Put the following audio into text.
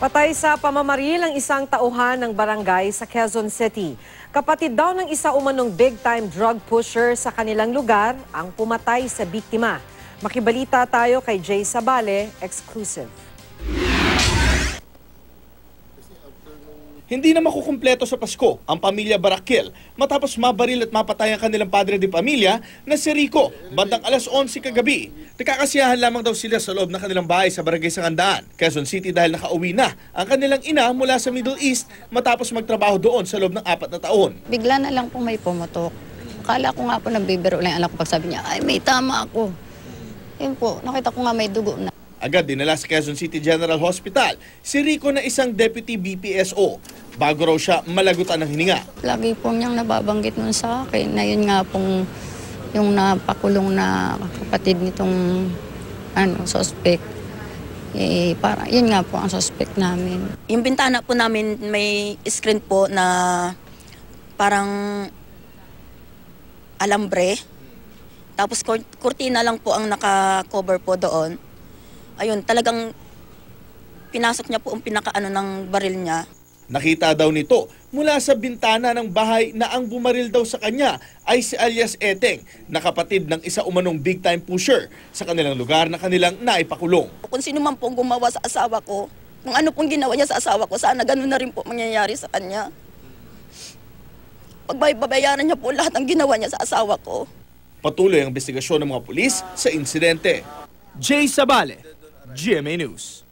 Patay sa pamamaril ang isang tauhan ng barangay sa Quezon City. Kapatid daw ng isa umanong big-time drug pusher sa kanilang lugar ang pumatay sa biktima. Makibalita tayo kay Jay Sabale, exclusive. Hindi na makukumpleto sa Pasko ang pamilya Barakil matapos mabaril at mapatay ang kanilang padre de pamilya na si Rico bandang alas 11 kagabi. Nagkakasiyahan lamang daw sila sa loob ng kanilang bahay sa Barangay Sangandaan, Quezon City dahil nakauwi na ang kanilang ina mula sa Middle East matapos magtrabaho doon sa loob ng 4 na taon. Bigla na lang po may pumotok. Akala ko nga po nagbibiro lang yung anak ko pag sabi niya, ay may tama ako. Yun po, nakita ko nga may dugo na. Agad dinala sa Quezon City General Hospital si Rico na isang deputy BPSO bago raw siya malagutan ng hininga. Lagi po niyang nababanggit nun sa akin na yun nga pong yung napakulong na kapatid nitong suspect. Para, yun nga po ang suspect namin. Yung bintana po namin may screen po na parang alambre. Tapos kurtina lang po ang naka-cover po doon. Ayun, talagang pinasok niya po ang pinakaano ng baril niya. Nakita daw nito mula sa bintana ng bahay na ang bumaril daw sa kanya ay si alias Eteng, na kapatid ng isa umanong big-time pusher sa kanilang lugar na kanilang naipakulong. Kung sino man po gumawa sa asawa ko, kung ano pong ginawa niya sa asawa ko, sana ganun na rin po mangyayari sa kanya. Pagbabayaran niya po lahat ng ginawa niya sa asawa ko. Patuloy ang investigasyon ng mga pulis sa insidente. Jay Sabale, GMA News.